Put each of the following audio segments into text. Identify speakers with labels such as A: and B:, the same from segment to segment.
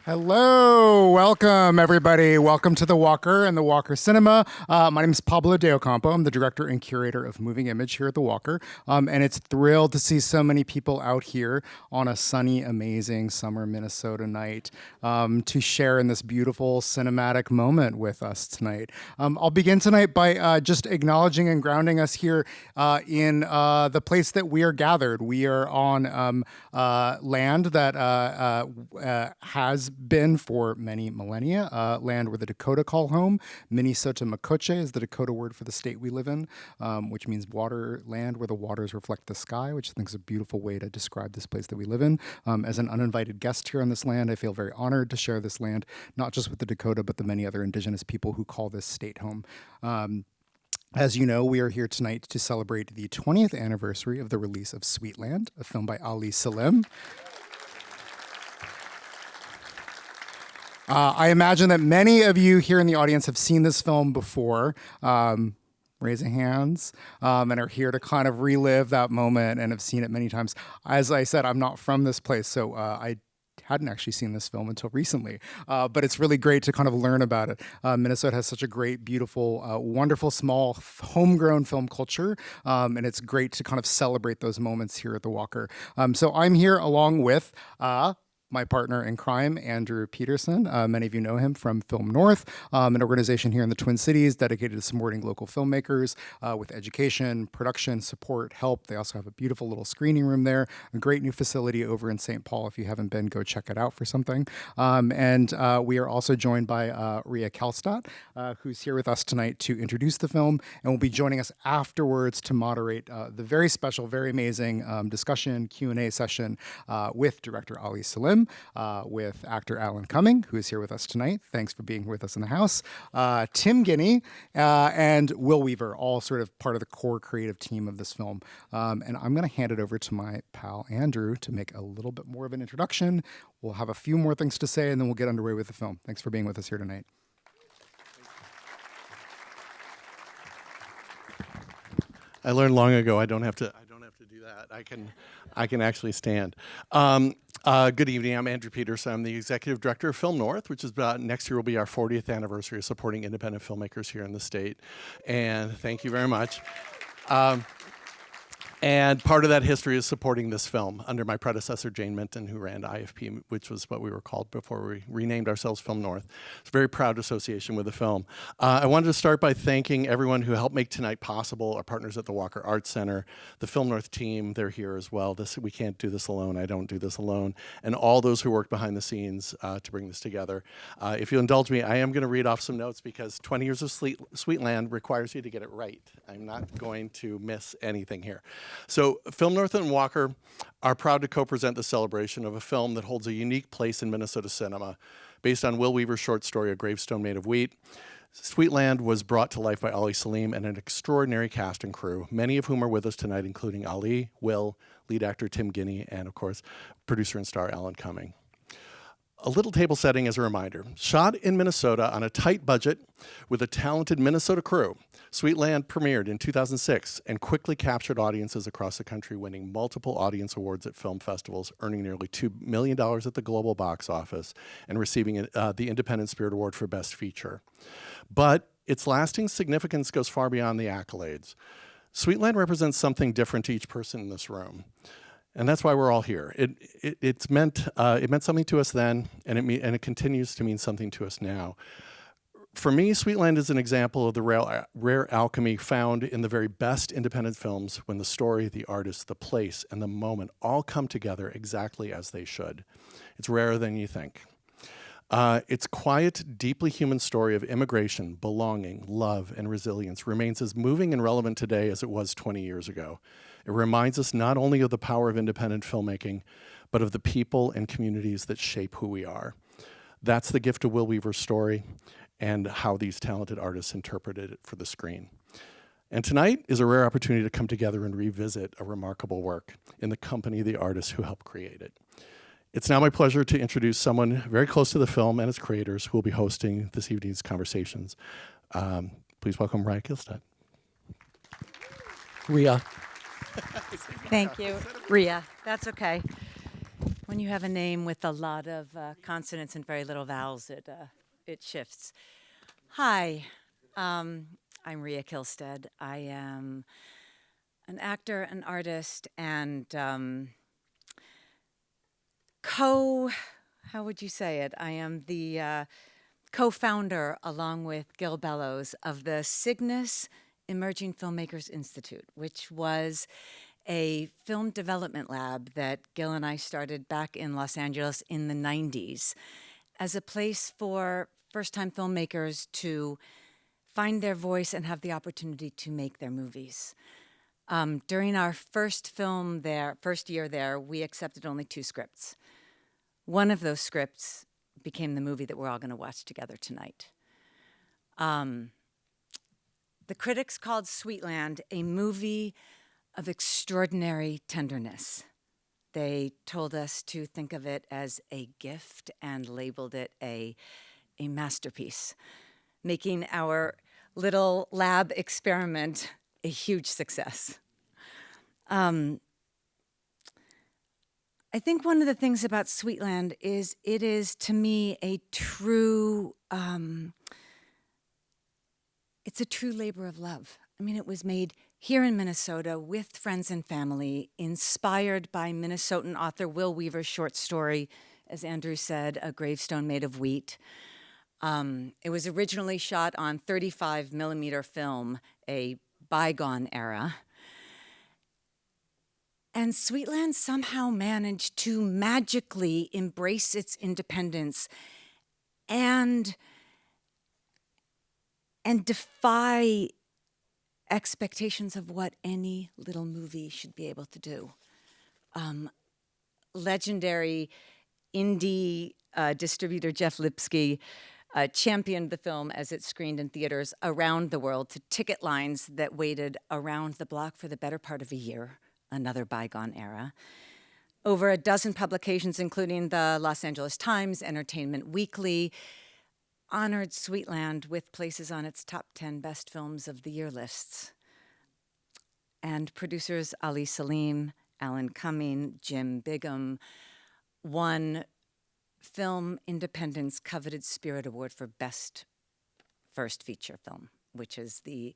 A: Hello, welcome everybody. Welcome to The Walker and The Walker Cinema. My name is Pablo De Ocampo. I'm the director and curator of Moving Image here at The Walker. And it's thrilled to see so many people out here on a sunny, amazing summer Minnesota night to share in this beautiful cinematic moment with us tonight. I'll begin tonight by just acknowledging and grounding us here in the place that we are gathered. We are on land that has been for many millennia, land where the Dakota call home. Minnesota Makoche is the Dakota word for the state we live in, which means water land where the waters reflect the sky, which I think is a beautiful way to describe this place that we live in. As an uninvited guest here on this land, I feel very honored to share this land, not just with the Dakota, but the many other indigenous people who call this state home. As you know, we are here tonight to celebrate the 20th anniversary of the release of Sweetland, a film by Ali Selim. I imagine that many of you here in the audience have seen this film before, raising hands, and are here to kind of relive that moment and have seen it many times. As I said, I'm not from this place, so I hadn't actually seen this film until recently, but it's really great to kind of learn about it. Minnesota has such a great, beautiful, wonderful, small, homegrown film culture, and it's great to kind of celebrate those moments here at The Walker. So I'm here along with my partner in crime, Andrew Peterson. Many of you know him from Film North, an organization here in the Twin Cities dedicated to supporting local filmmakers with education, production, support, help. They also have a beautiful little screening room there, a great new facility over in St. Paul. If you haven't been, go check it out for something. And we are also joined by Ria Kalstadt, who's here with us tonight to introduce the film and will be joining us afterwards to moderate the very special, very amazing discussion, Q&A session with director Ali Selim, with actor Alan Cumming, who is here with us tonight. Thanks for being with us in the house. Tim Guinee and Will Weaver, all sort of part of the core creative team of this film. And I'm going to hand it over to my pal Andrew to make a little bit more of an introduction. We'll have a few more things to say, and then we'll get underway with the film. Thanks for being with us here tonight.
B: I learned long ago I don't have to do that. I can actually stand. Good evening. I'm Andrew Peterson. I'm the executive director of Film North, which is next year will be our 40th anniversary of supporting independent filmmakers here in the state. And thank you very much. And part of that history is supporting this film under my predecessor, Jane Minton, who ran IFP, which was what we were called before we renamed ourselves Film North. It's a very proud association with the film. I wanted to start by thanking everyone who helped make tonight possible, our partners at the Walker Arts Center, the Film North team, they're here as well. We can't do this alone. I don't do this alone. And all those who worked behind the scenes to bring this together. If you'll indulge me, I am going to read off some notes because 20 years of Sweetland requires you to get it right. I'm not going to miss anything here. So Film North and Walker are proud to co-present the celebration of a film that holds a unique place in Minnesota cinema. Based on Will Weaver's short story, A Gravestone Made of Wheat, Sweetland was brought to life by Ali Selim and an extraordinary cast and crew, many of whom are with us tonight, including Ali, Will, lead actor Tim Guinee, and of course, producer and star Alan Cumming. A little table setting as a reminder. Shot in Minnesota on a tight budget with a talented Minnesota crew, Sweetland premiered in 2006 and quickly captured audiences across the country, winning multiple audience awards at film festivals, earning nearly $2 million at the global box office, and receiving the Independent Spirit Award for Best Feature. But its lasting significance goes far beyond the accolades. Sweetland represents something different to each person in this room. And that's why we're all here. It meant something to us then, and it continues to mean something to us now. For me, Sweetland is an example of the rare alchemy found in the very best independent films when the story, the artist, the place, and the moment all come together exactly as they should. It's rarer than you think. Its quiet, deeply human story of immigration, belonging, love, and resilience remains as moving and relevant today as it was 20 years ago. It reminds us not only of the power of independent filmmaking, but of the people and communities that shape who we are. That's the gift of Will Weaver's story and how these talented artists interpreted it for the screen. And tonight is a rare opportunity to come together and revisit a remarkable work in the company of the artists who helped create it. It's now my pleasure to introduce someone very close to the film and its creators who will be hosting this evening's conversations. Please welcome Ria Kalstadt.
C: Ria.
D: Thank you, Ria. That's okay.
C: When you have a name with a lot of consonants and very little vowels, it shifts. Hi, I'm Rhea Kilstead. I am an actor, an artist, and how would you say it? I am the co-founder, along with Gil Bellows, of the Cygnus Emerging Filmmakers Institute, which was a film development lab that Gil and I started back in Los Angeles in the 90s as a place for first-time filmmakers to find their voice and have the opportunity to make their movies. During our first year there, we accepted only 2 scripts. One of those scripts became the movie that we're all going to watch together tonight. The critics called Sweetland a movie of extraordinary tenderness. They told us to think of it as a gift and labeled it a masterpiece, making our little lab experiment a huge success. I think one of the things about Sweetland is it is, to me, it's a true labor of love. I mean, it was made here in Minnesota with friends and family, inspired by Minnesotan author Will Weaver's short story, as Andrew said, A Gravestone Made of Wheat. It was originally shot on 35 millimeter film, a bygone era. And Sweetland somehow managed to magically embrace its independence and defy expectations of what any little movie should be able to do. Legendary indie distributor Jeff Lipsky championed the film as it screened in theaters around the world to ticket lines that waited around the block for the better part of a year, another bygone era. Over a dozen publications, including the Los Angeles Times, Entertainment Weekly, honored Sweetland with places on its top 10 best films of the year lists. And producers Ali Selim, Alan Cumming, Jim Bigham won Film Independent's coveted Spirit Award for Best First Feature Film, which is the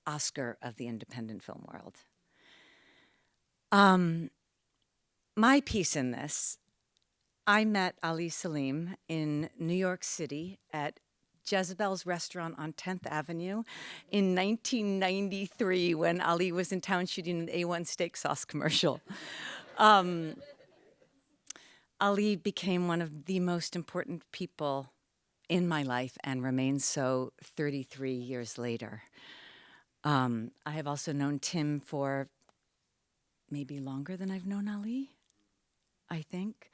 C: Oscar of the independent film world. My piece in this, I met Ali Selim in New York City at Jezebel's restaurant on 10th Avenue in 1993 when Ali was in town shooting an A1 steak sauce commercial. Ali became one of the most important people in my life and remains so 33 years later. I have also known Tim for maybe longer than I've known Ali, I think.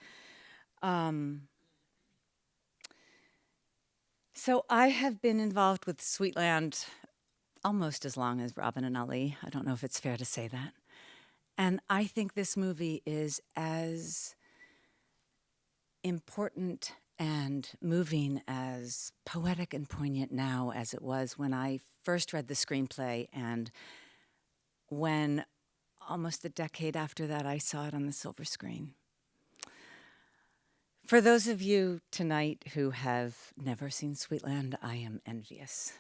C: So I have been involved with Sweetland almost as long as Robin and Ali. I don't know if it's fair to say that. And I think this movie is as important and moving, as poetic and poignant now as it was when I first read the screenplay and when almost a decade after that I saw it on the silver screen. For those of you tonight who have never seen Sweetland, I am envious.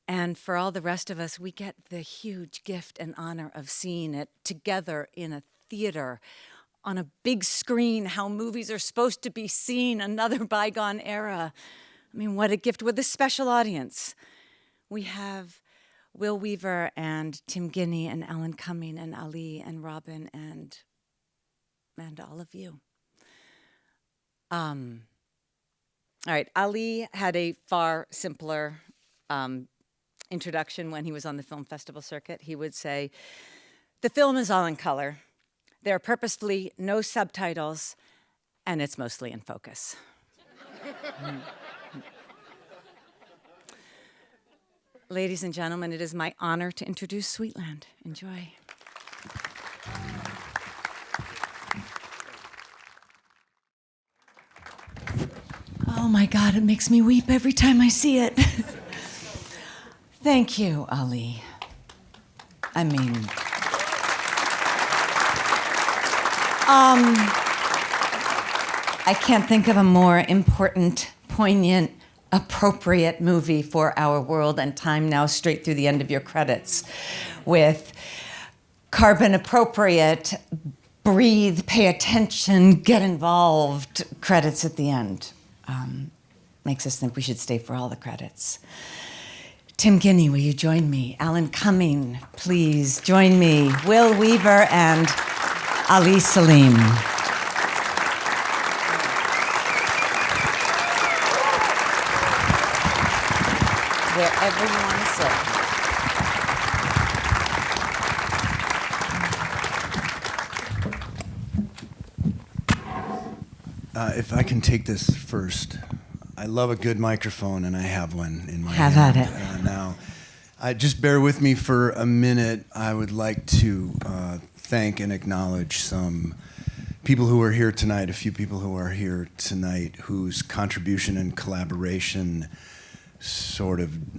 C: And for all the rest of us, we get the huge gift and honor of seeing it together in a theater, on a big screen, how movies are supposed to be seen, another bygone era. I mean, what a gift with a special audience. We have Will Weaver and Tim Guinee and Alan Cumming and Ali and Robin and all of you. All right, Ali had a far simpler introduction when he was on the film festival circuit. He would say, the film is all in color. There are purposefully no subtitles, and it's mostly in focus. Ladies and gentlemen, it is my honor to introduce Sweetland. Enjoy. Oh my God, it makes me weep every time I see it. Thank you, Ali. I mean, I can't think of a more important, poignant, appropriate movie for our world and time now, straight through the end of your credits, with carbon appropriate, breathe, pay attention, get involved credits at the end. Makes us think we should stay for all the credits. Tim Guinee, will you join me? Alan Cumming, please join me. Will Weaver and Ali Selim. Wherever you want to sit.
D: If I can take this first. I love a good microphone, and I have one in my
C: Have
D: hand.
C: at it.
D: Now, just bear with me for a minute. I would like to thank and acknowledge some people who are here tonight, a few people who are here tonight whose contribution and collaboration sort of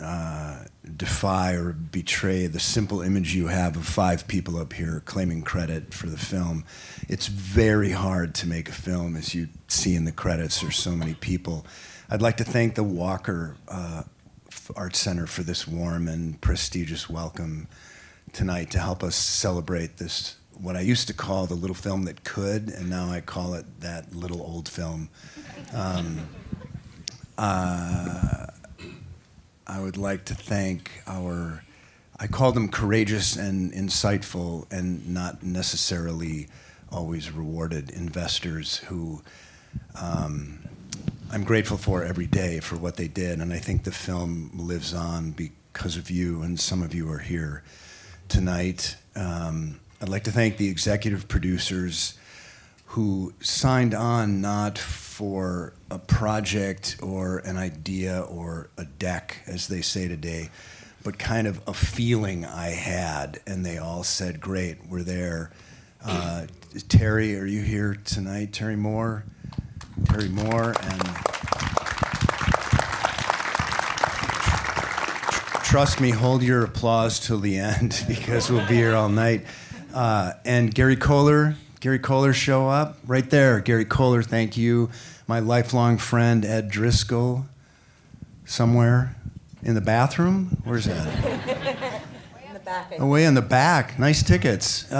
D: defy or betray the simple image you have of 5 people up here claiming credit for the film. It's very hard to make a film, as you see in the credits. There's so many people. I'd like to thank the Walker Art Center for this warm and prestigious welcome tonight to help us celebrate this, what I used to call the little film that could, and now I call it that little old film. I would like to thank I call them courageous and insightful and not necessarily always rewarded investors who I'm grateful for every day for what they did, and I think the film lives on because of you, and some of you are here tonight. I'd like to thank the executive producers who signed on not for a project or an idea or a deck, as they say today, but kind of a feeling I had, and they all said, great, we're there. Terry, are you here tonight? Terry Moore, and trust me, hold your applause till the end because we'll be here all night. And Gary Kohler show up right there. Gary Kohler, thank you. My lifelong friend Ed Driscoll, somewhere in the bathroom. Where's that?
C: Way in the back.
D: Way in the back. Nice tickets.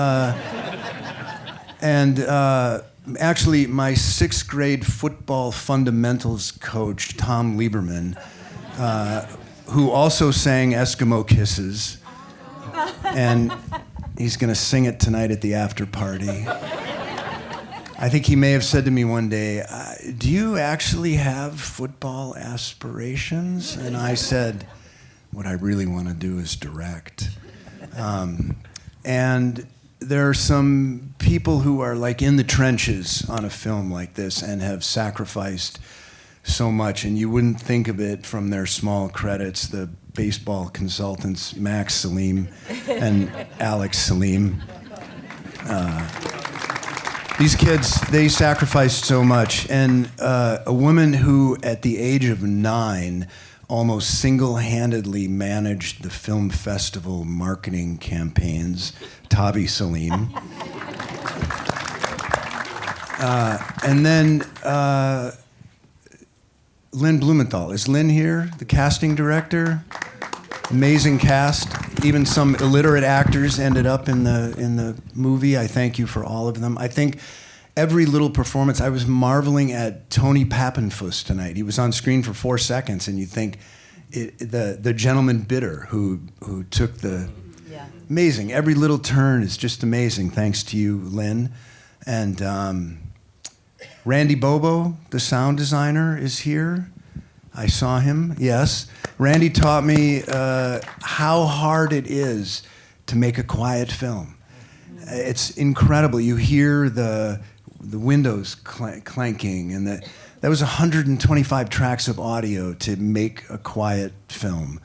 D: And actually, my 6th grade football fundamentals coach, Tom Lieberman, who also sang Eskimo Kisses, and he's going to sing it tonight at the after party. I think he may have said to me one day, do you actually have football aspirations? And I said, what I really want to do is direct. And there are some people who are like in the trenches on a film like this and have sacrificed so much, and you wouldn't think of it from their small credits, the baseball consultants, Max Selim and Alex Selim. These kids, they sacrificed so much. And a woman who, at the age of 9, almost single-handedly managed the film festival marketing campaigns, Tavi Selim. And then Lynn Blumenthal. Is Lynn here, the casting director? Amazing cast. Even some illiterate actors ended up in the movie. I thank you for all of them. I think every little performance, I was marveling at Tony Pappenfuss tonight. He was on screen for 4 seconds, and you think the gentleman bidder who took the amazing. Every little turn is just amazing. Thanks to you, Lynn. And Randy Bobo, the sound designer, is here. I saw him, yes. Randy taught me how hard it is to make a quiet film. It's incredible. You hear the windows clanking, and that was 125 tracks of audio to make a quiet film.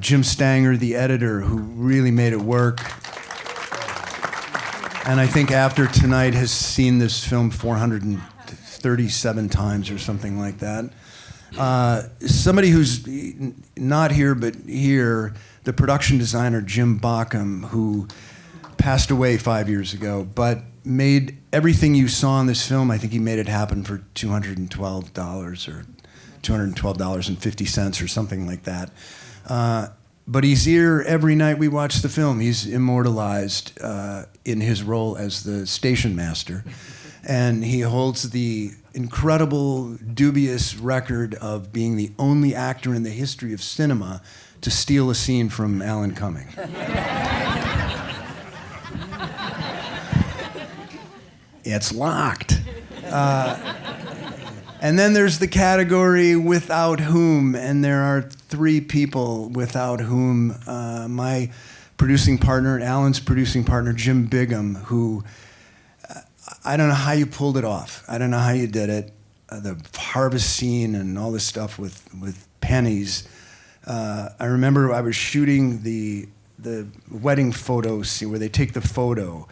D: Jim Stanger, the editor, who really made it work. And I think after tonight has seen this film 437 times or something like that. Somebody who's not here but here, the production designer Jim Bockham, who passed away 5 years ago, but made everything you saw in this film. I think he made it happen for $212 or $212.50 or something like that. But he's here every night we watch the film. He's immortalized in his role as the station master. And he holds the incredible, dubious record of being the only actor in the history of cinema to steal a scene from Alan Cumming. It's locked. And then there's the category without whom, and there are 3 people without whom. My producing partner, Alan's producing partner, Jim Bigham, who, I don't know how you pulled it off. I don't know how you did it. The harvest scene and all this stuff with pennies. I remember I was shooting the wedding photo scene where they take the photo,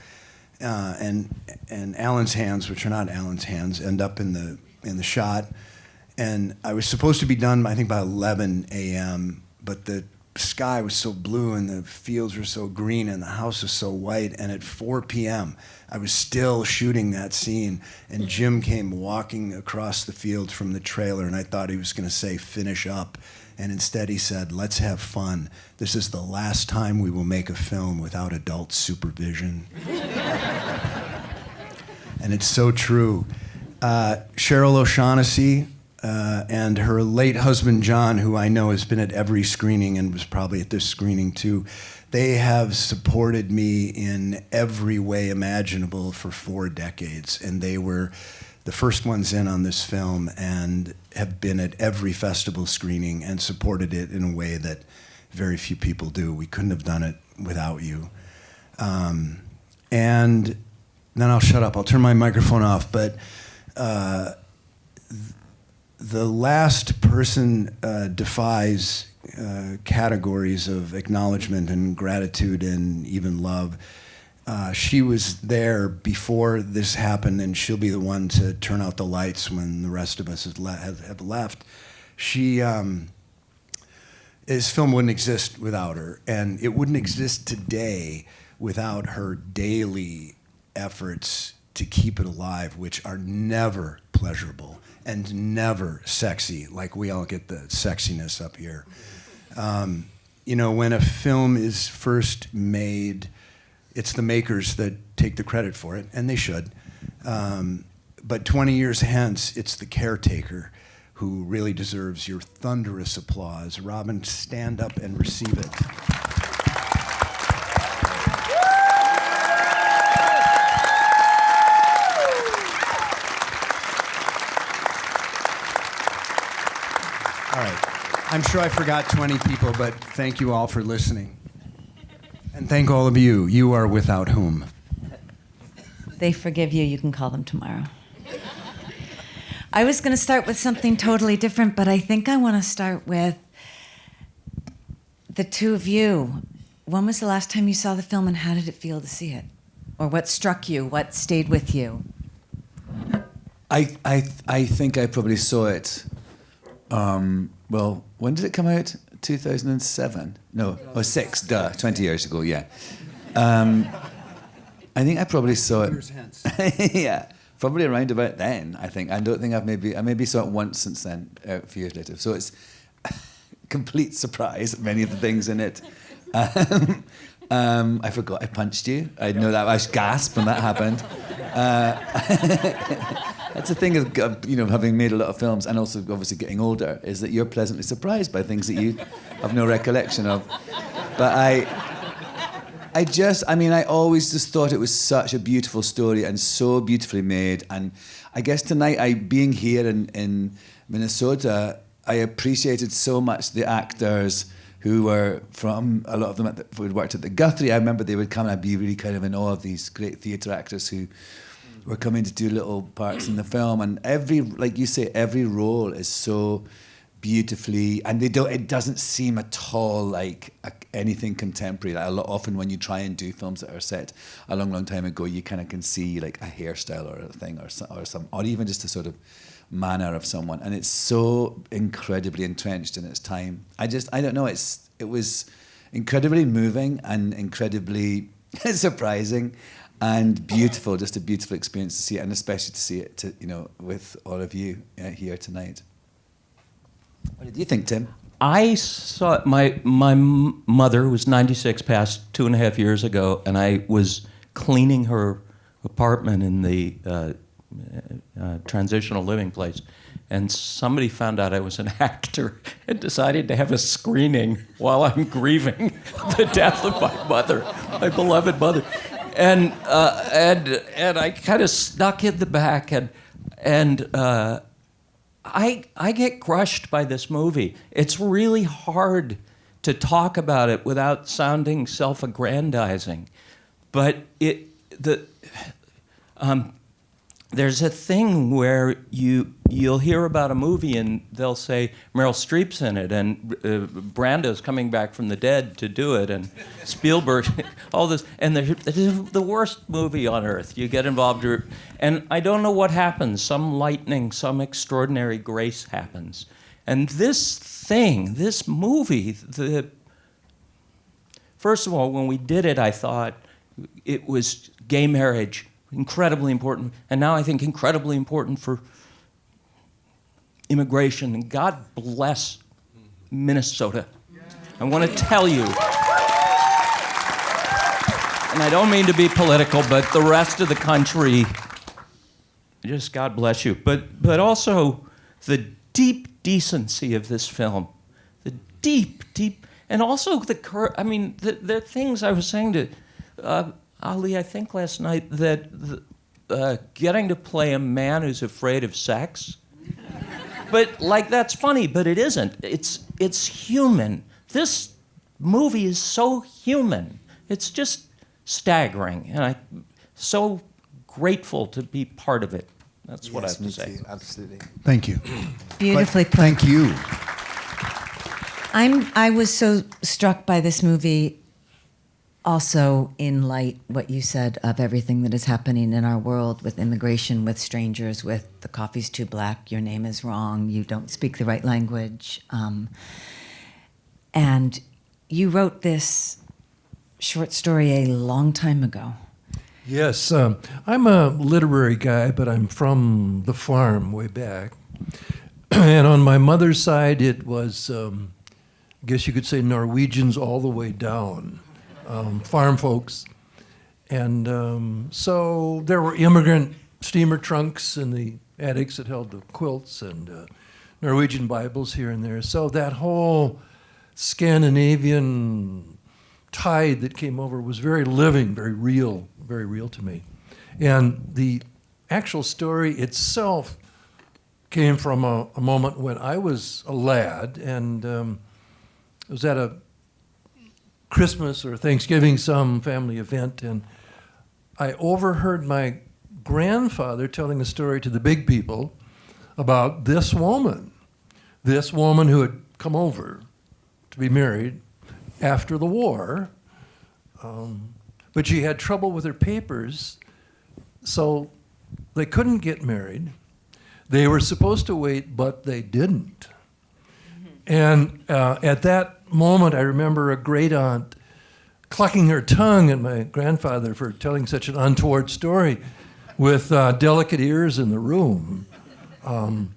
D: and Alan's hands, which are not Alan's hands, end up in the shot. And I was supposed to be done, I think, by 11 a.m., but the sky was so blue and the fields were so green and the house was so white, and at 4 p.m. I was still shooting that scene, and Jim came walking across the field from the trailer, and I thought he was going to say, "Finish up." And instead he said, "Let's have fun. This is the last time we will make a film without adult supervision." And it's so true. Cheryl O'Shaughnessy and her late husband, John, who I know has been at every screening and was probably at this screening too, they have supported me in every way imaginable for 4 decades. And they were the first ones in on this film and have been at every festival screening and supported it in a way that very few people do. We couldn't have done it without you. And then I'll shut up. I'll turn my microphone off. But the last person defies categories of acknowledgement and gratitude and even love. She was there before this happened, and she'll be the one to turn out the lights when the rest of us have left. This film wouldn't exist without her, and it wouldn't exist today without her daily efforts to keep it alive, which are never pleasurable and never sexy, like we all get the sexiness up here. When a film is first made, it's the makers that take the credit for it, and they should. But 20 years hence, it's the caretaker who really deserves your thunderous applause. Robin, stand up and receive it. All right. I'm sure I forgot 20 people, but thank you all for listening. And thank all of you. You are without whom.
C: They forgive you. You can call them tomorrow. I was going to start with something totally different, but I think I want to start with the two of you. When was the last time you saw the film, and how did it feel to see it? Or what struck you? What stayed with you?
E: I think I probably saw it. Well, when did it come out? 2007? No, or 6, 20 years ago, yeah. I think I probably saw it.
D: Years hence.
E: Yeah, probably around about then, I think. I don't think I maybe saw it once since then, a few years later. So it's complete surprise, many of the things in it. I forgot I punched you. I know that. I gasped when that happened. That's the thing of having made a lot of films and also obviously getting older, is that you're pleasantly surprised by things that you have no recollection of. But I always just thought it was such a beautiful story and so beautifully made. And I guess tonight, being here in Minnesota, I appreciated so much the actors who were from, a lot of them who had worked at the Guthrie. I remember they would come and I'd be really kind of in awe of these great theatre actors who were coming to do little parts in the film. And like you say, every role is so beautifully, and it doesn't seem at all like anything contemporary. Like often when you try and do films that are set a long, long time ago, you kind of can see like a hairstyle or a thing or even just a sort of manner of someone, and it's so incredibly entrenched in its time. I don't know. It was incredibly moving and incredibly surprising, and beautiful. Just a beautiful experience to see it, and especially to see it, with all of you here tonight. What did you think, Tim?
F: I saw my mother, who was 96, passed 2.5 years ago, and I was cleaning her apartment in the transitional living place, and somebody found out I was an actor and decided to have a screening while I'm grieving the death of my mother, my beloved mother, and I kind of snuck in the back, and I get crushed by this movie. It's really hard to talk about it without sounding self-aggrandizing, but there's a thing where you'll hear about a movie and they'll say Meryl Streep's in it and Brando's coming back from the dead to do it and Spielberg, all this, and the worst movie on earth. You get involved, and I don't know what happens. Some lightning, some extraordinary grace happens. And this movie, first of all, when we did it, I thought it was gay marriage, incredibly important, and now I think incredibly important for immigration. And God bless Minnesota. I want to tell you, and I don't mean to be political, but the rest of the country, just God bless you. But also the deep decency of this film, the deep, and also the things I was saying to Ali, I think last night, that getting to play a man who's afraid of sex, but that's funny, but it isn't. It's human. This movie is so human. It's just staggering, and I'm so grateful to be part of it. That's what I have to say.
E: Too, absolutely.
D: Thank you.
C: Beautifully put.
D: Thank you.
C: I was so struck by this movie also in light what you said of everything that is happening in our world with immigration, with strangers, with the coffee's too black, your name is wrong, you don't speak the right language. And you wrote this short story a long time ago.
G: Yes, I'm a literary guy, but I'm from the farm way back. And on my mother's side, it was, I guess you could say, Norwegians all the way down. Farm folks. And so there were immigrant steamer trunks in the attics that held the quilts and Norwegian Bibles here and there. So that whole Scandinavian tide that came over was very living, very real to me. And the actual story itself came from a moment when I was a lad, and it was at a Christmas or Thanksgiving, some family event, and I overheard my grandfather telling a story to the big people about this woman who had come over to be married after the war, but she had trouble with her papers, so they couldn't get married. They were supposed to wait, but they didn't. And at that moment, I remember a great aunt clucking her tongue at my grandfather for telling such an untoward story with delicate ears in the room. And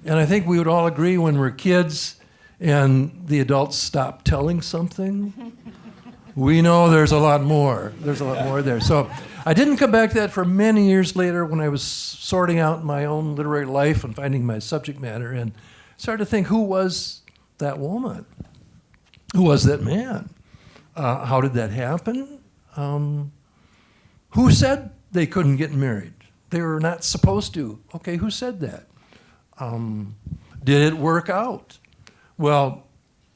G: I think we would all agree when we're kids and the adults stop telling something, we know there's a lot more. There's a lot more there. So I didn't come back to that for many years later when I was sorting out my own literary life and finding my subject matter, and started to think, who was that woman? Who was that man? How did that happen? Who said they couldn't get married? They were not supposed to. Okay, who said that? Did it work out? Well,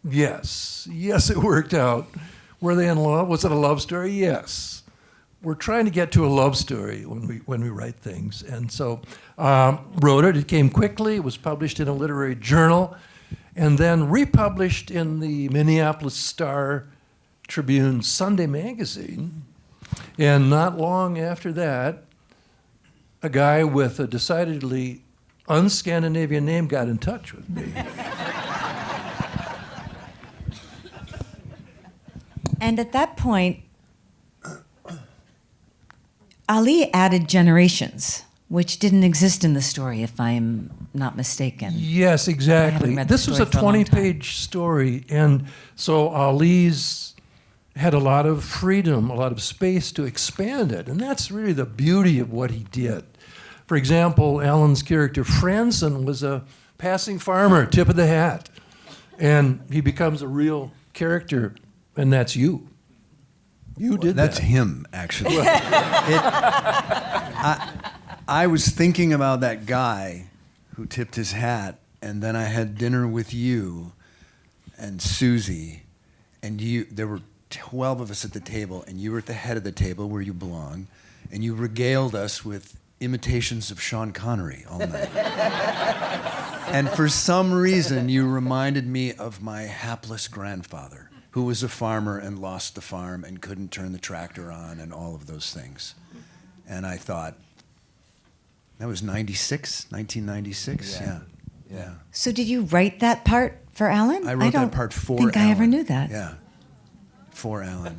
G: yes. Yes, it worked out. Were they in love? Was it a love story? Yes. We're trying to get to a love story when we write things. And so wrote it. It came quickly. It was published in a literary journal, and then republished in the Minneapolis Star Tribune Sunday magazine. And not long after that, a guy with a decidedly un-Scandinavian name got in touch with me.
C: And at that point, Ali added generations, which didn't exist in the story, if I'm not mistaken.
G: Yes, exactly.
C: read the
G: This was a
C: story for a long time.
G: 20-page story, and so Ali's had a lot of freedom, a lot of space to expand it, and that's really the beauty of what he did. For example, Alan's character Franson was a passing farmer, tip of the hat, and he becomes a real character, and that's you. You did
D: That's
G: that.
D: him, actually. I was thinking about that guy who tipped his hat, and then I had dinner with you and Susie, and you. There were 12 of us at the table, and you were at the head of the table where you belong, and you regaled us with imitations of Sean Connery all night. And for some reason, you reminded me of my hapless grandfather, who was a farmer and lost the farm and couldn't turn the tractor on and all of those things. And I thought, that was 1996? Yeah.
C: So did you write that part for Alan?
D: I wrote
C: don't
D: that part for
C: think
D: Alan.
C: I ever knew that.
D: Yeah, for Alan.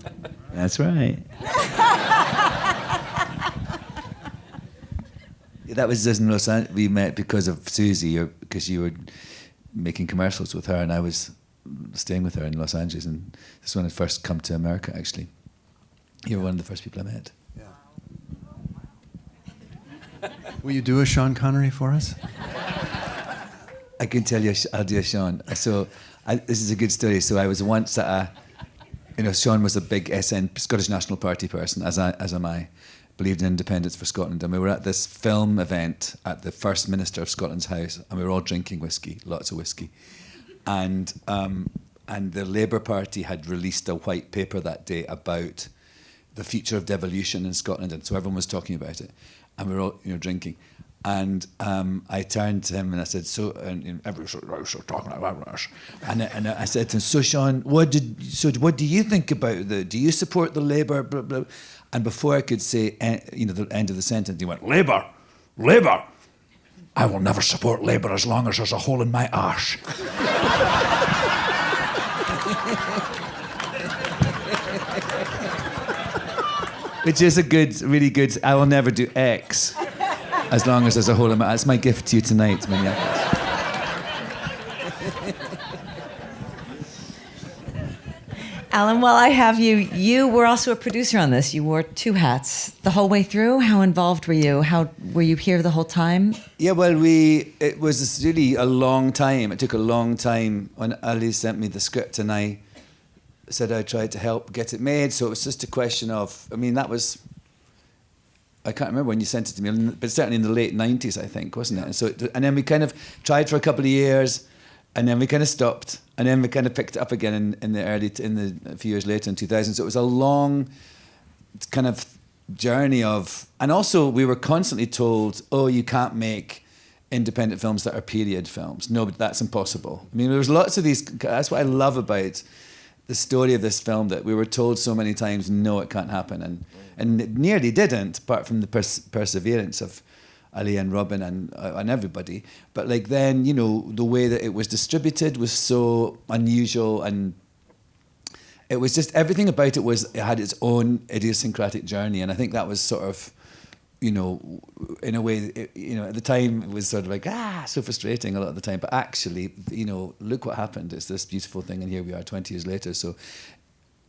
E: That's right. That was just in Los Angeles. We met because of Susie, or because you were making commercials with her, and I was staying with her in Los Angeles. And this is when I first come to America, actually. You were one of the first people I met.
D: Will you do a Sean Connery for us?
E: I can tell you, I'll do a Sean. So this is a good story. So I was once at Sean was a big Scottish National Party person, as am I. Believed in independence for Scotland, and we were at this film event at the First Minister of Scotland's house, and we were all drinking whiskey, lots of whiskey, and the Labour Party had released a white paper that day about the future of devolution in Scotland, and so everyone was talking about it, and we were all drinking, and I turned to him and I said, and everyone was talking about this, and I said to him, so Sean, what do you think about do you support the Labour blah, blah? And before I could say, the end of the sentence, he went, Labour. I will never support Labour as long as there's a hole in my arse. Which is really good, I will never do X as long as there's a hole in my arse. That's my gift to you tonight, Minneapolis.
C: Alan, while I have you, you were also a producer on this. You wore two hats the whole way through. How involved were you? How were you here the whole time?
E: Yeah, well, it was really a long time. It took a long time when Ali sent me the script, and I said I'd try to help get it made. So it was just a question of, that was, I can't remember when you sent it to me, but certainly in the late 90s, I think, wasn't it? And then we kind of tried for a couple of years, and then we kind of stopped, and then we kind of picked it up again a few years later in 2000. So it was a long kind of journey of, and also we were constantly told, oh, you can't make independent films that are period films. No, but that's impossible. There was lots of these. That's what I love about the story of this film, that we were told so many times, no, it can't happen, and it nearly didn't, apart from the perseverance of Ali and Robin and everybody. But then, the way that it was distributed was so unusual, and it was just, everything about it had its own idiosyncratic journey. And I think that was sort of, in a way, at the time it was sort of so frustrating a lot of the time. But actually, look what happened. It's this beautiful thing, and here we are 20 years later. So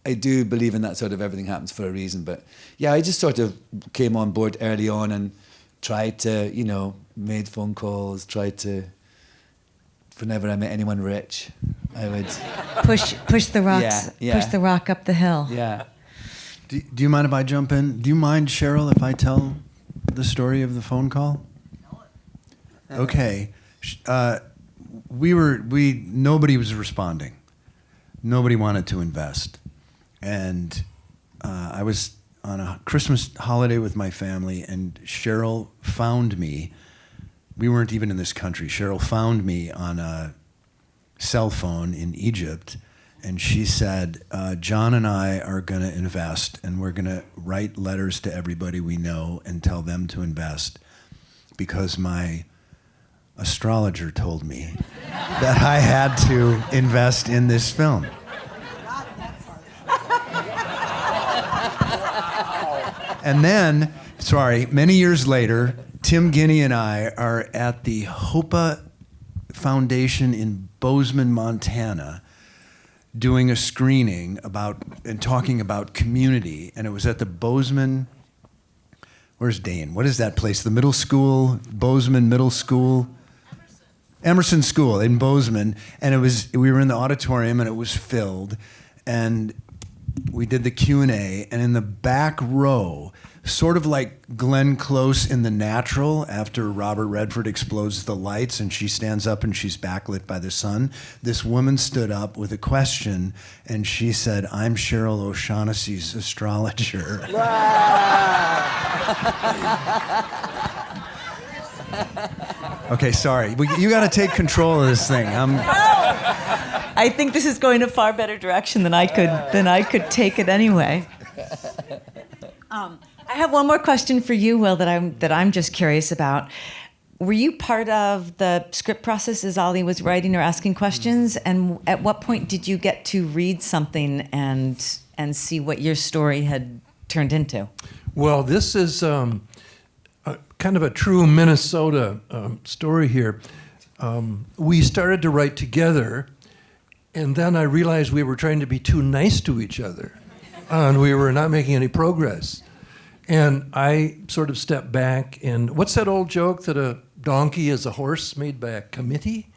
E: I do believe in that sort of everything happens for a reason. But yeah, I just sort of came on board early on and tried to, made phone calls, whenever I met anyone rich, I would
C: Push the rocks,
E: Yeah.
C: push the rock up the hill.
E: yeah.
D: Do you mind if I jump in? Do you mind, Cheryl, if I tell the story of the phone call? Okay. Nobody was responding. Nobody wanted to invest. And I was on a Christmas holiday with my family, and Cheryl found me. We weren't even in this country. Cheryl found me on a cell phone in Egypt, and she said, John and I are going to invest, and we're going to write letters to everybody we know and tell them to invest, because my astrologer told me that I had to invest in this film. And then sorry, many years later, Tim Guinee and I are at the Hopa Foundation in Bozeman, Montana, doing a screening about and talking about community. And it was at the Bozeman, where's Dane? What is that place? The middle school, Bozeman Middle School? Emerson School in Bozeman. And we were in the auditorium and it was filled. And we did the Q&A, and in the back row, sort of like Glenn Close in The Natural, after Robert Redford explodes the lights and she stands up and she's backlit by the sun, this woman stood up with a question, and she said, "I'm Cheryl O'Shaughnessy's astrologer." Okay, sorry. You got to take control of this thing.
H: I think this is going a far better direction than I could take it anyway. I have one more question for you, Will, that I'm just curious about. Were you part of the script process as Ali was writing or asking questions? And at what point did you get to read something and see what your story had turned into?
G: Well, this is kind of a true Minnesota story here. We started to write together, and then I realized we were trying to be too nice to each other, and we were not making any progress. And I sort of stepped back, and what's that old joke that a donkey is a horse made by a committee?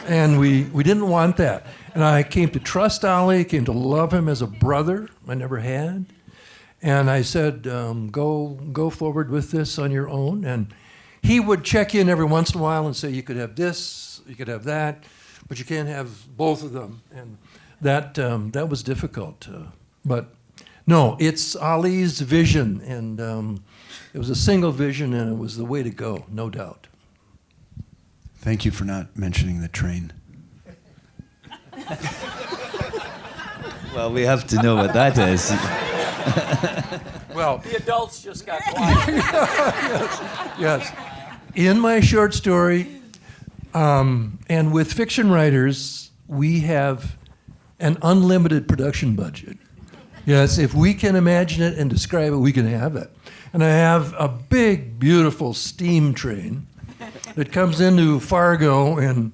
G: And we didn't want that. And I came to trust Ali, came to love him as a brother I never had. And I said, go forward with this on your own. And he would check in every once in a while and say, you could have this, you could have that, but you can't have both of them. And that was difficult. But no, it's Ali's vision. And it was a single vision, and it was the way to go, no doubt.
D: Thank you for not mentioning the train.
E: Well, we have to know what that is.
G: Well,
F: The adults just got quiet.
G: yes. In my short story, and with fiction writers, we have an unlimited production budget. Yes, if we can imagine it and describe it, we can have it. And I have a big, beautiful steam train that comes into Fargo, and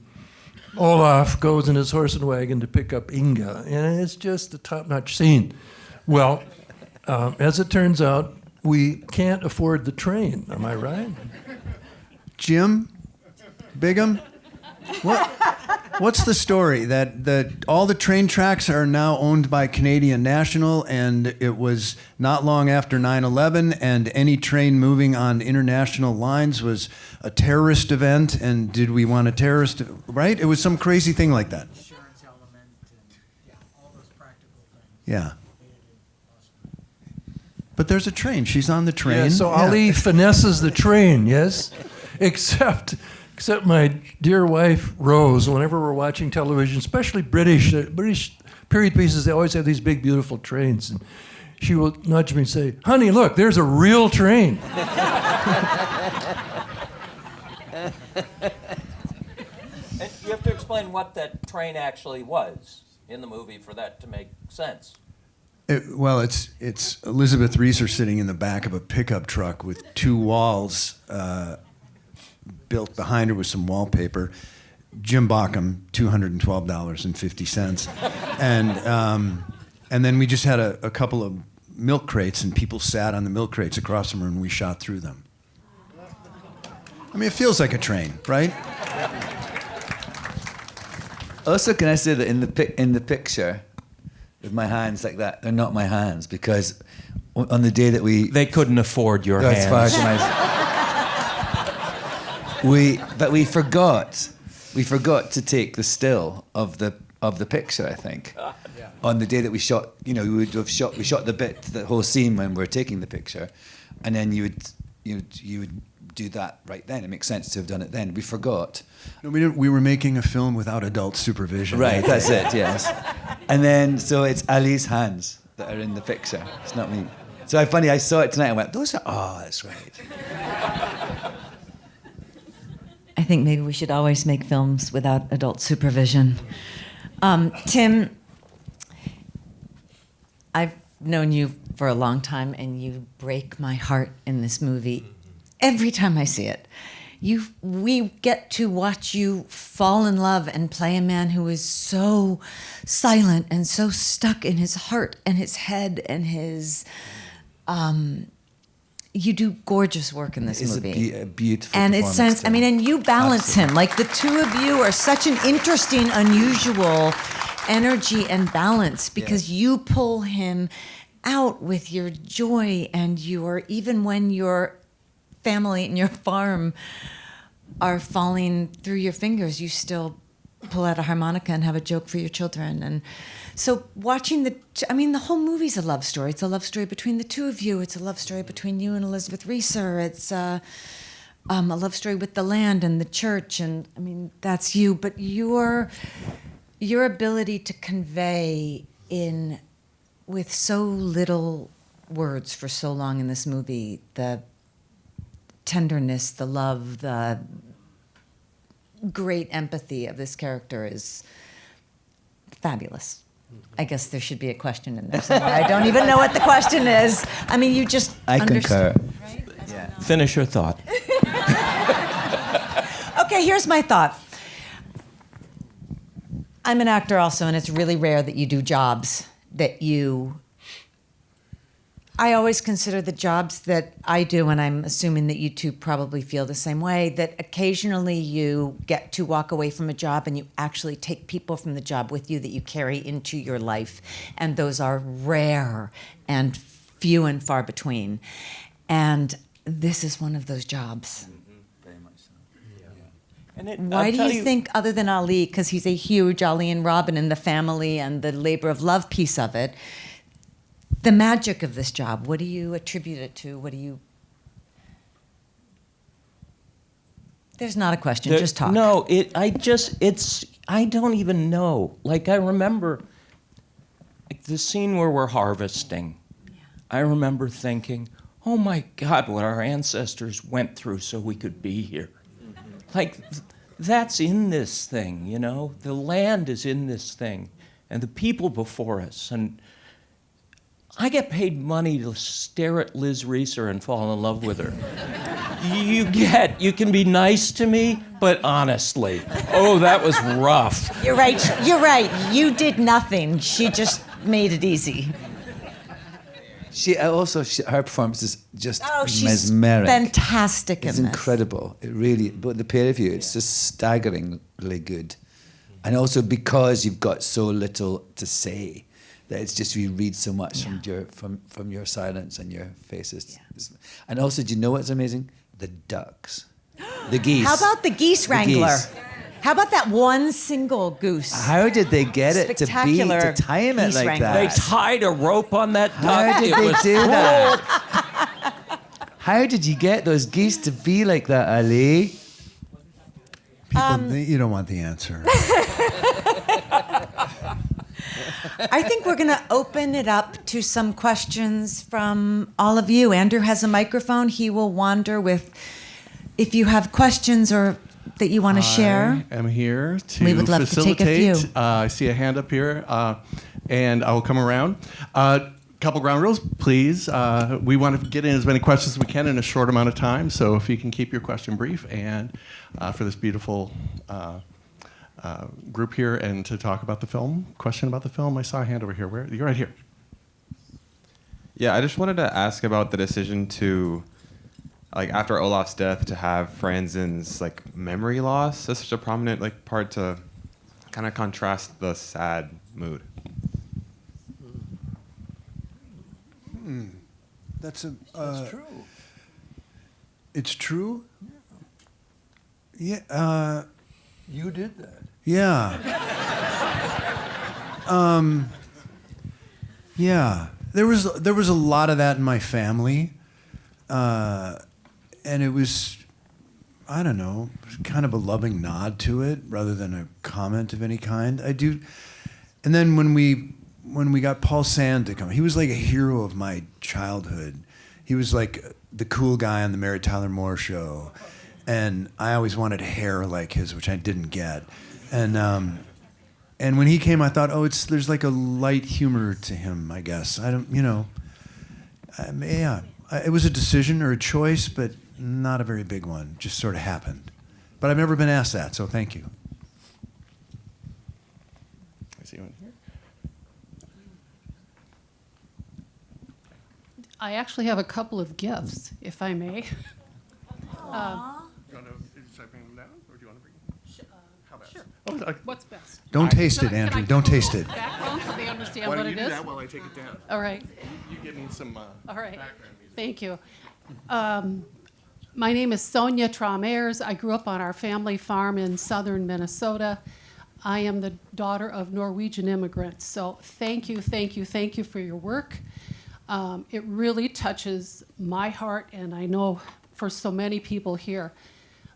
G: Olaf goes in his horse and wagon to pick up Inga, and it's just a top-notch scene. Well, as it turns out, we can't afford the train. Am I right?
D: Jim Bigham, what's the story that all the train tracks are now owned by Canadian National, and it was not long after 9/11, and any train moving on international lines was a terrorist event, and did we want a terrorist, right? It was some crazy thing like that.
I: Insurance element and all those practical things.
D: Yeah. But there's a train. She's on the train.
G: Yeah, so Ali finesses the train, yes? Except my dear wife, Rose, whenever we're watching television, especially British period pieces, they always have these big, beautiful trains. And she will nudge me and say, "Honey, look, there's a real train."
F: And you have to explain what that train actually was in the movie for that to make sense.
D: Well, it's Elizabeth Reeser sitting in the back of a pickup truck with two walls built behind her with some wallpaper. Jim Bockham, $212.50, and then we just had a couple of milk crates, and people sat on the milk crates across from her, and we shot through them. I mean, it feels like a train, right?
E: Also, can I say that in the picture, with my hands like that, they're not my hands, because on the day that
F: They couldn't afford your
E: That's
F: hands.
E: far too nice. We forgot to take the still of the picture, I think. On the day that we shot, we shot the whole scene when we were taking the picture, and then you would do that right then. It makes sense to have done it then. We forgot.
D: No, we didn't. We were making a film without adult supervision.
E: Right, that's it, yes. And then, so it's Ali's hands that are in the picture. It's not me. So I saw it tonight and went, that's right.
H: I think maybe we should always make films without adult supervision. Tim, I've
C: known you for a long time, and you break my heart in this movie every time I see it. We get to watch you fall in love and play a man who is so silent and so stuck in his heart and his head and his. You do gorgeous work in this movie.
E: It's a beautiful
C: and
E: performance.
C: it's sense. I mean, and you balance
E: Absolutely.
C: him. Like the two of you are such an interesting, unusual energy and balance because you pull him out with your joy and even when your family and your farm are falling through your fingers, you still pull out a harmonica and have a joke for your children. And so watching the whole movie's a love story. It's a love story between the two of you. It's a love story between you and Elizabeth Reeser. It's a love story with the land and the church. And I mean, that's you. But your ability to convey with so little words for so long in this movie, the tenderness, the love, the great empathy of this character is fabulous. I guess there should be a question in there somewhere. I don't even know what the question is. I mean, you just
E: I
C: understand.
E: concur.
C: Right?
E: Yeah.
F: Finish your thought.
C: Okay, here's my thought. I'm an actor also, and it's really rare that you do jobs that I always consider the jobs that I do, and I'm assuming that you two probably feel the same way, that occasionally you get to walk away from a job and you actually take people from the job with you that you carry into your life. And those are rare and few and far between. And this is one of those jobs.
E: Very much so.
F: And
C: Why do you think, other than Ali, because he's a huge Ali and Robin and the family and the labor of love piece of it, the magic of this job, what do you attribute it to? There's not a question, just talk.
F: No, I don't even know. Like, I remember the scene where we're harvesting. Yeah. I remember thinking, oh my God, what our ancestors went through so we could be here. Like, that's in this thing, you know? The land is in this thing, and the people before us. And I get paid money to stare at Liz Reeser and fall in love with her. You can be nice to me, but honestly, oh, that was rough.
C: You're right. You did nothing. She just made it easy.
E: Her performance is just
C: she's
E: mesmeric.
C: fantastic in
E: It's
C: this.
E: incredible. It really, but the pair of you, it's just staggeringly good. And also because you've got so little to say, that it's just you read so much from your silence and your faces. Yeah. And also, do you know what's amazing? The ducks, the geese.
C: How about the geese wrangler?
E: geese.
C: How about that one single goose?
E: How did they get it to
C: Spectacular
E: time it
C: geese
E: like
C: wrangler.
F: They
E: that?
F: tied a rope on that duck.
E: How did
F: It
E: they
F: was
E: do
F: cool.
E: that? How did you get those geese to be like that, Ali?
D: You don't want the answer.
C: I think we're going to open it up to some questions from all of you. Andrew has a microphone. He will wander with, if you have questions or that you want to share.
B: I am here to
C: We would love to take a
B: facilitate.
C: few.
B: I see a hand up here, and I will come around. Couple ground rules, please. We want to get in as many questions as we can in a short amount of time, so if you can keep your question brief, and for this beautiful group here, and to talk about the film. Question about the film? I saw a hand over here. Where? You're right here.
J: Yeah, I just wanted to ask about the decision to, like, after Olaf's death, to have Franzen's memory loss as such a prominent part to kind of contrast the sad mood.
D: That's
G: true.
D: It's true? Yeah.
G: You did that.
D: Yeah. Yeah. There was a lot of that in my family. And it was, I don't know, kind of a loving nod to it rather than a comment of any kind. And then when we got Paul Sand to come, he was like a hero of my childhood. He was like the cool guy on the Mary Tyler Moore Show. And I always wanted hair like his, which I didn't get. And And when he came, I thought, oh, there's like a light humor to him, I guess. I don't, it was a decision or a choice, but not a very big one. Just sort of happened. But I've never been asked that, so thank you.
B: I see one here.
K: I actually have a couple of gifts, if I may.
B: Do you want to bring them down, or do you want to bring them? How best?
K: Sure.
B: Oh,
K: What's best?
D: Don't taste it,
K: Can I
D: Andrew.
K: give
D: Don't
K: a
D: taste
K: little
D: it.
K: Background so they understand
B: why
K: what
B: don't you
K: it
B: do
K: is?
B: that while I take it down?
K: All right.
B: You give me some
K: All right.
B: background music.
K: Thank you. My name is Sonia Traumers. I grew up on our family farm in southern Minnesota. I am the daughter of Norwegian immigrants. So thank you for your work. It really touches my heart, and I know for so many people here.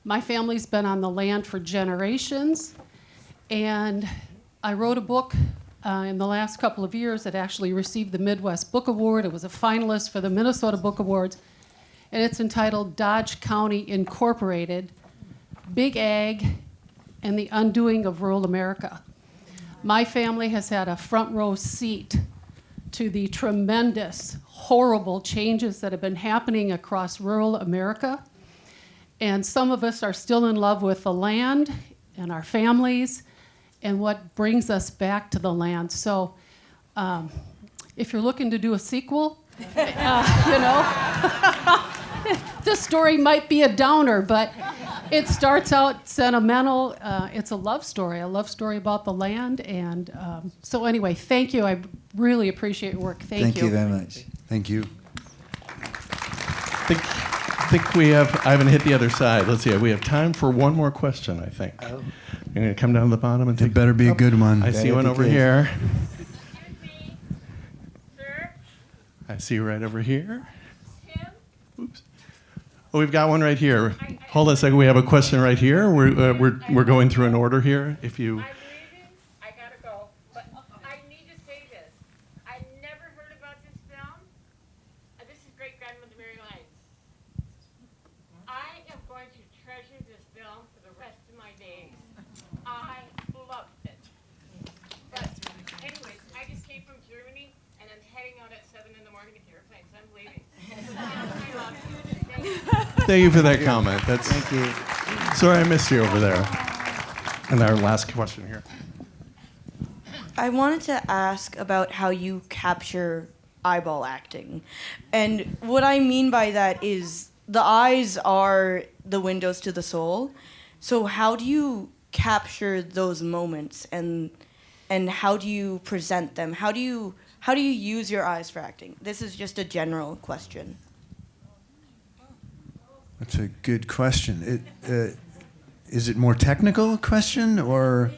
K: My family's been on the land for generations, and I wrote a book in the last couple of years that actually received the Midwest Book Award. It was a finalist for the Minnesota Book Awards, and it's entitled Dodge County Incorporated, Big Ag and the Undoing of Rural America. My family has had a front row seat to the tremendous, horrible changes that have been happening across rural America. And some of us are still in love with the land and our families and what brings us back to the land. So if you're looking to do a sequel, this story might be a downer, but it starts out sentimental. It's a love story about the land. And so anyway, thank you. I really appreciate your work. Thank you.
E: Thank you very much.
D: Thank you.
B: I think we have, I haven't hit the other side. Let's see, we have time for one more question, I think.
E: Oh.
B: You're going to come down to the bottom and take
D: It better be a good one.
B: I see
E: Better
B: one
E: be
B: over
E: good.
B: here.
L: Excuse me, sir,
B: I see you right over here.
L: Tim?
B: Oops. Oh, we've got one right here. Hold on a second. We have a question right here. We're going through an order here. If you.
L: I'm leaving. I gotta go. But I need to say this. I've never heard about this film. This is Great Grandmother Mary Lyons. I am going to treasure this film for the rest of my days. I loved it. But anyways, I just came from Germany and I'm heading out at 7 in the morning to get airplanes. I'm leaving. I love you. Thank you.
B: Thank you for that comment.
E: Thank you.
B: Sorry I missed you over there. And our last question here.
M: I wanted to ask about how you capture eyeball acting. And what I mean by that is the eyes are the windows to the soul. So how do you capture those moments and how do you present them? How do you use your eyes for acting? This is just a general question.
D: That's a good question. Is it more technical question or?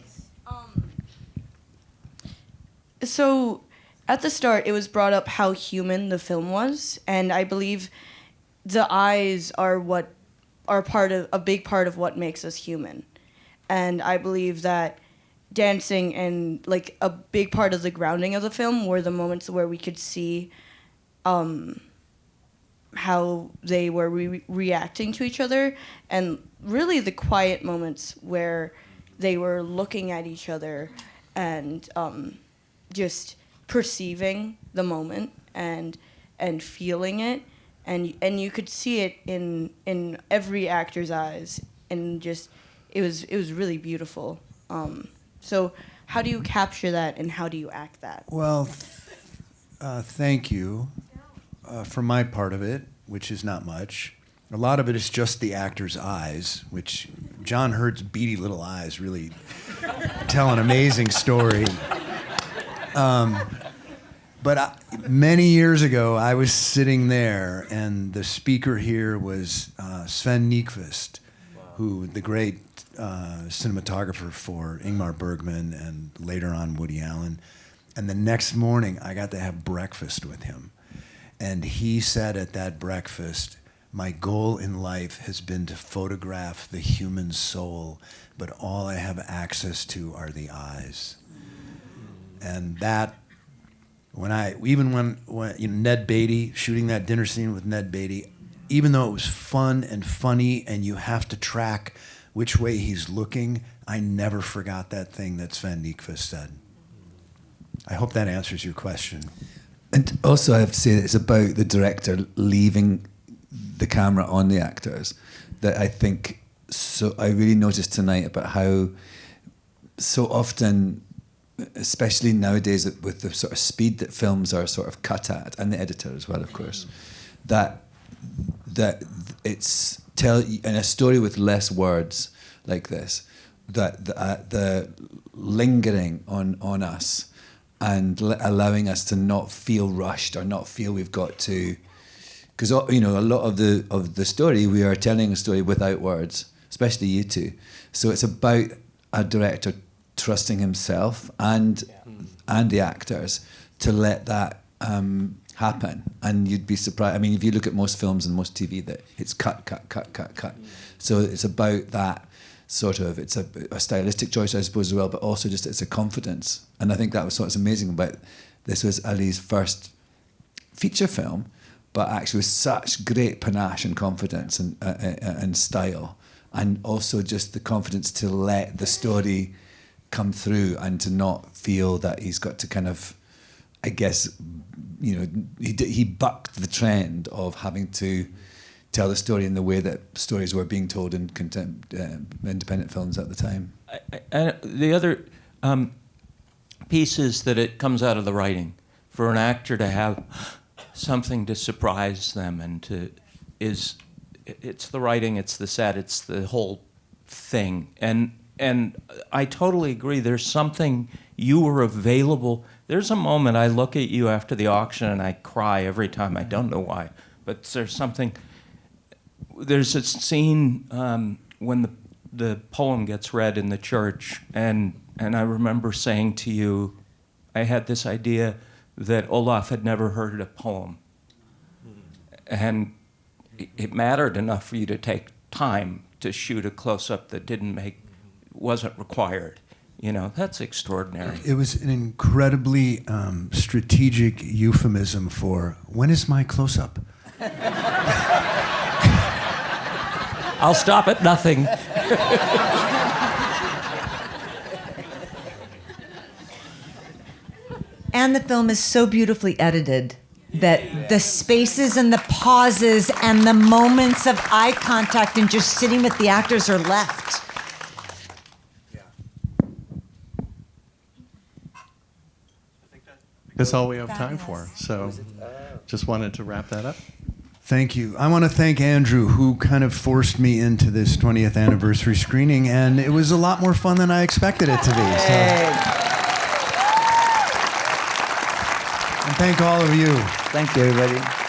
M: So at the start, it was brought up how human the film was, and I believe the eyes are a big part of what makes us human. And I believe that dancing and like a big part of the grounding of the film were the moments where we could see how they were reacting to each other, and really the quiet moments where they were looking at each other and just perceiving the moment and feeling it, and you could see it in every actor's eyes, and just it was really beautiful. So how do you capture that and how do you act that?
D: Well, thank you for my part of it, which is not much. A lot of it is just the actor's eyes, which John Hurt's beady little eyes really tell an amazing story. But many years ago, I was sitting there, and the speaker here was Sven Nykvist, who the great cinematographer for Ingmar Bergman and later on Woody Allen. And the next morning, I got to have breakfast with him. And he said at that breakfast, "My goal in life has been to photograph the human soul, but all I have access to are the eyes." And that, when Ned Beatty, shooting that dinner scene with Ned Beatty, even though it was fun and funny and you have to track which way he's looking, I never forgot that thing that Sven Nykvist said. I hope that answers your question.
E: And also, I have to say that it's about the director leaving the camera on the actors. That I think, so I really noticed tonight about how so often, especially nowadays with the sort of speed that films are sort of cut at, and the editor as well, of course, that it's in a story with less words like this, that the lingering on us and allowing us to not feel rushed or not feel we've got to, because a lot of the story, we are telling a story without words, especially you two. So it's about a director trusting himself and the actors to let that happen. And you'd be surprised. I mean, if you look at most films and most TV, that it's cut. So it's about that sort of, it's a stylistic choice, I suppose, as well, but also just it's a confidence. And I think that was what's amazing about this. Was Ali's first feature film, but actually with such great panache and confidence and style, and also just the confidence to let the story come through and to not feel that he's got to kind of, I guess, he bucked the trend of having to tell the story in the way that stories were being told in independent films at the time.
F: The other piece is that it comes out of the writing. For an actor to have something to surprise them it's the writing, it's the set, it's the whole thing. And I totally agree. There's something, you were available. There's a moment I look at you after the auction and I cry every time. I don't know why, but there's a scene when the poem gets read in the church, and I remember saying to you, I had this idea that Olaf had never heard a poem. And it mattered enough for you to take time to shoot a close-up that wasn't required. That's extraordinary.
D: It was an incredibly strategic euphemism for, when is my close-up?
F: I'll stop at nothing.
H: And the film is so beautifully edited that the spaces and the pauses and the moments of eye contact and just sitting with the actors are left.
B: That's all we have time for. So just wanted to wrap that up.
D: Thank you. I want to thank Andrew, who kind of forced me into this 20th anniversary screening, and it was a lot more fun than I expected it to be. So. And thank all of you.
E: Thank you, everybody.